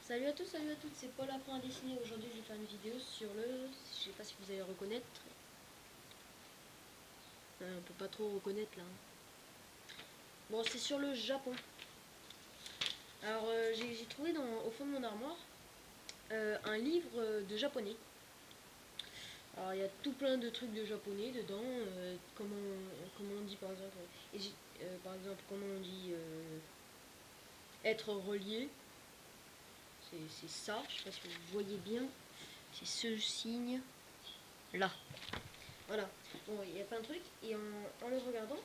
Salut à tous, salut à toutes, c'est Paul apprend à dessiner. Aujourd'hui je vais faire une vidéo sur le... Je sais pas si vous allez reconnaître. On peut pas trop reconnaître là. Bon, c'est sur le Japon. Alors j'ai trouvé au fond de mon armoire un livre de japonais. Alors il y a tout plein de trucs de japonais dedans. Comment on dit par exemple. Par exemple comment on dit être relié. C'est ça, je sais pas si vous voyez bien. C'est ce signe là. Voilà. Bon, il y a plein de trucs. Et en le regardant,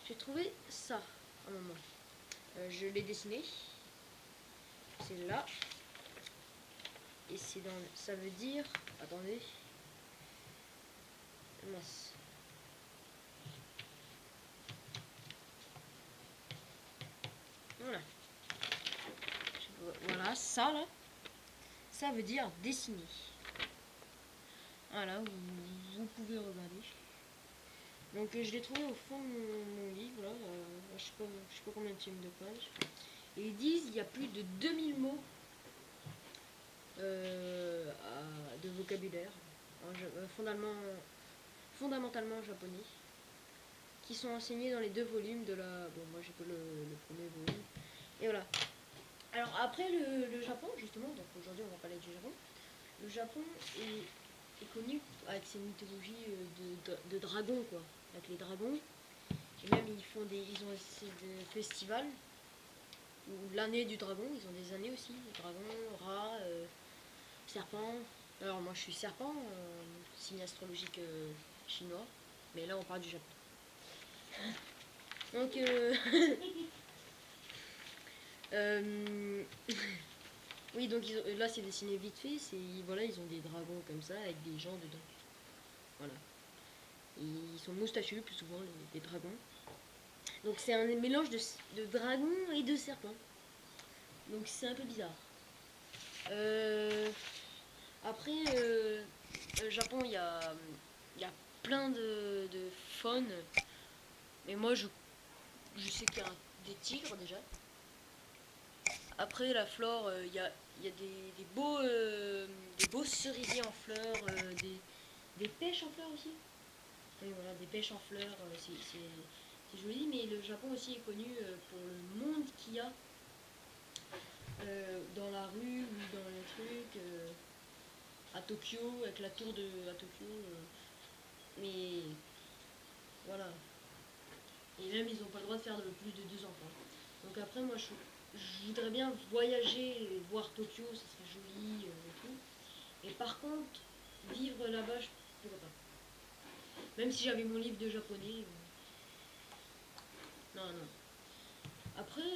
j'ai trouvé ça à un moment. Je l'ai dessiné. C'est là. Et c'est dans... Ça veut dire... Attendez. Mince. Voilà. Voilà, ça là. Ça veut dire dessiner. Voilà, vous pouvez regarder. Donc je l'ai trouvé au fond de mon livre. Là, je sais pas combien de pages. Et ils disent il y a plus de 2000 mots de vocabulaire. Fondamentalement japonais, qui sont enseignés dans les deux volumes de la... Bon, moi j'ai que le premier volume. Et voilà. Alors après le Japon, justement, donc aujourd'hui on va parler du Japon. Le Japon est connu avec ses mythologies de dragons, quoi. Avec les dragons. Et même ils ont aussi des festivals. Ou l'année du dragon, ils ont des années aussi. Dragon, rat, serpent. Alors moi je suis serpent, signe astrologique chinois. Mais là on parle du Japon. Donc oui, donc là c'est dessiné vite fait. Voilà, ils ont des dragons comme ça avec des gens dedans. Voilà. Et ils sont moustachus plus souvent les dragons. Donc c'est un mélange de dragons et de serpents. Donc c'est un peu bizarre. Après, Japon, il y a plein de faune. Mais moi, je sais qu'il y a des tigres déjà. Après, la flore, il y a des beaux cerisiers en fleurs, des pêches en fleurs aussi. Oui, voilà, des pêches en fleurs, c'est joli. Mais le Japon aussi est connu pour le monde qu'il y a dans la rue ou dans les trucs. À Tokyo, avec la tour à Tokyo. Mais voilà. Et même, ils n'ont pas le droit de faire plus de 2 enfants. Donc après, moi, je voudrais bien voyager et voir Tokyo, ça serait joli et tout. Et par contre, vivre là-bas, je pourrais pas. Même si j'avais mon livre de japonais. Non, non. Après,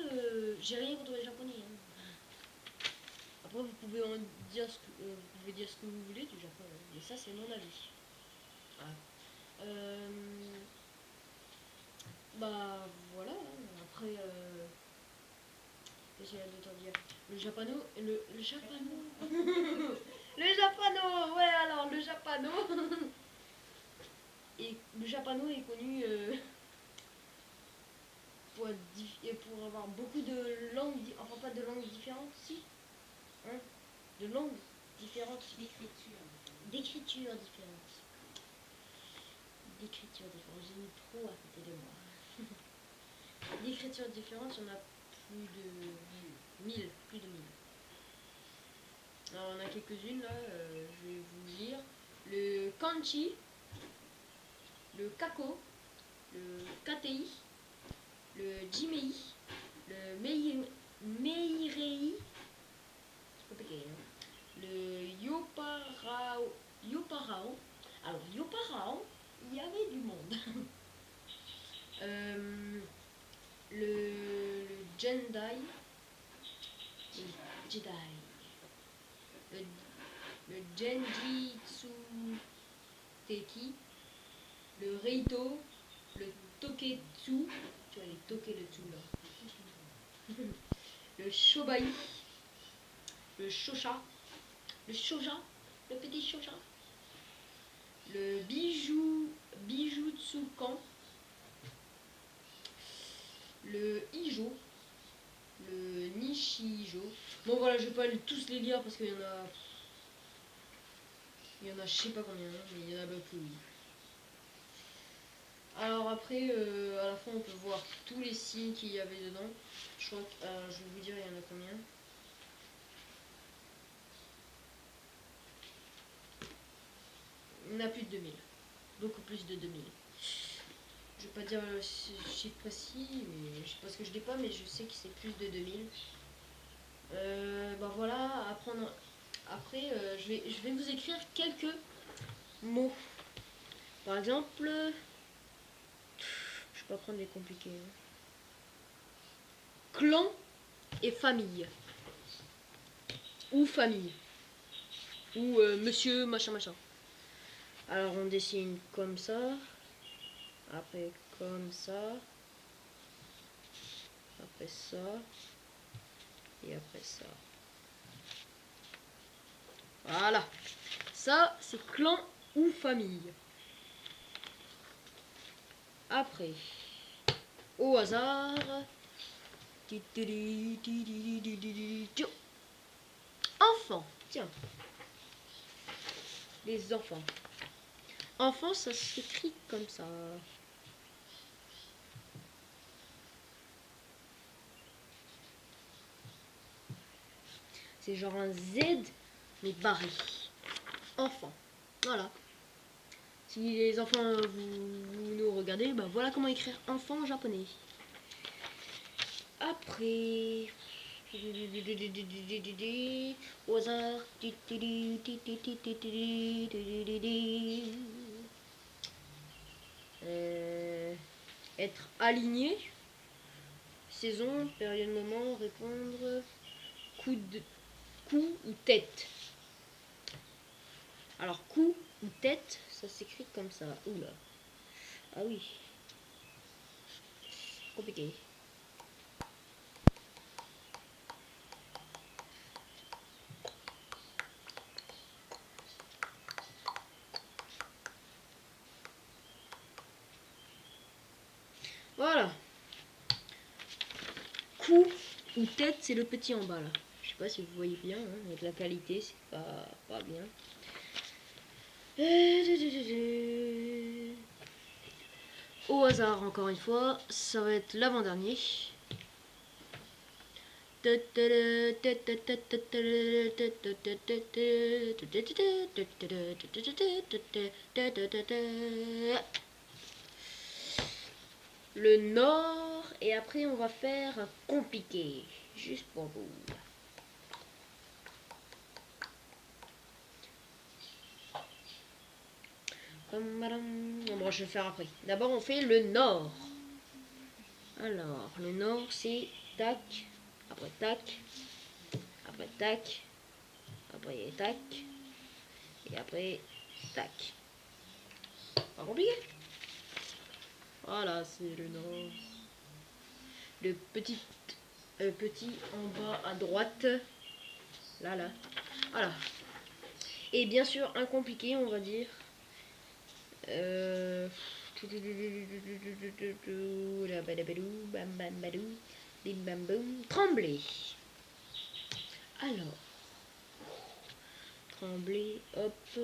j'ai rien contre les japonais. Hein. Après, vous pouvez dire ce que vous voulez du Japon. Hein. Mais ça, c'est mon avis. Voilà. Bah voilà. Hein. Après, qu'est-ce qu'il y a d'autre à dire? Le japano. Le japano. Le japano. Ouais, alors le japano. Et le japano est connu pour avoir beaucoup de langues, enfin pas de langues différentes, si, hein, de langues différentes, d'écriture différentes, j'ai mis trop à côté de moi. D'écriture différentes, il y en a plus de 1000. Alors on a quelques-unes là, je vais vous lire. Le kanji, le kako, le katei, le jimei, le meirei, c'est compliqué, hein, le yoparao. Alors yoparao, il y avait du monde. Le jendai, le genjitsuteki, le reito, le toketsu, tu vas les toquer le dessous là. Le shobai, le shosha, le petit shosha, le bijutsukan, le ijo, le Nishijo. Bon voilà, je vais pas tous les lire parce qu'il y en a... Il y en a je sais pas combien, mais il y en a beaucoup. Alors après, à la fin, on peut voir tous les signes qu'il y avait dedans. Je crois que, je vais vous dire, il y en a combien. Il y en a plus de 2000. Beaucoup plus de 2000. Je vais pas dire le chiffre précis, mais parce que je l'ai pas, mais je sais que c'est plus de 2000. Bah voilà, apprendre. Après, je vais vous écrire quelques mots. Par exemple, je vais pas prendre des compliqués. Hein. Clan et famille. Ou famille. Ou monsieur machin machin. Alors on dessine comme ça. Après comme ça. Après ça. Et après ça. Voilà. Ça, c'est clan ou famille. Après, au hasard. Enfant. Tiens. Les enfants. Enfant, ça s'écrit comme ça. C'est genre un Z, mais barré. Enfant. Voilà. Si les enfants, vous nous regardez, bah voilà comment écrire enfant en japonais. Après... Au hasard. Être aligné. Saison, période, moment, répondre. Coup ou tête. Alors coup ou tête, ça s'écrit comme ça. Oula. Ah oui. Compliqué. Voilà. Coup ou tête, c'est le petit en bas là. Je sais pas si vous voyez bien, hein, avec la qualité, c'est pas bien. Au hasard, encore une fois, ça va être l'avant-dernier. Le nord, et après on va faire un compliqué, juste pour vous. Bon, je vais le faire après. D'abord, on fait le nord. Alors, le nord, c'est tac, après tac, après tac, après tac, et après tac. Pas compliqué. Voilà, c'est le nord. Le petit en bas à droite. Là. Voilà. Et bien sûr, un compliqué, on va dire. Trembler. Alors. Trembler, hop.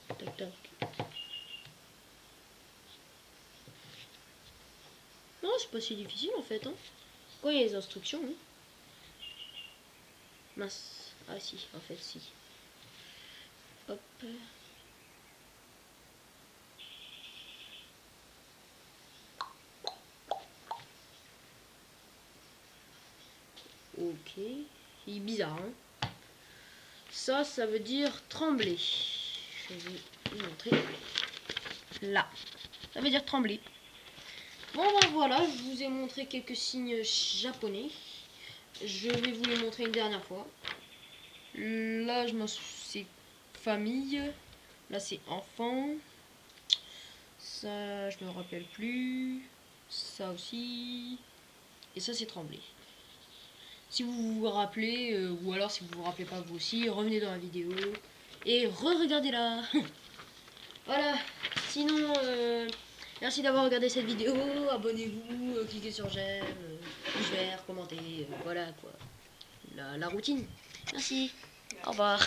Tac, tac. Non, c'est pas si difficile en fait. Hein. Quand il y a les instructions. Hein. Mince. Ah si, en fait si. Hop. Ok. Il est bizarre. Hein. Ça veut dire trembler. Je vais vous montrer. Là. Ça veut dire trembler. Bon ben voilà, je vous ai montré quelques signes japonais. Je vais vous les montrer une dernière fois. Là, c'est famille. Là, c'est enfant. Ça, je me rappelle plus. Ça aussi. Et ça, c'est trembler. Si vous vous rappelez, ou alors si vous vous rappelez pas vous aussi, revenez dans la vidéo et re-regardez-la. Voilà. Sinon, merci d'avoir regardé cette vidéo. Abonnez-vous, cliquez sur j'aime, share, commentez, voilà quoi. La routine. Merci. Au revoir.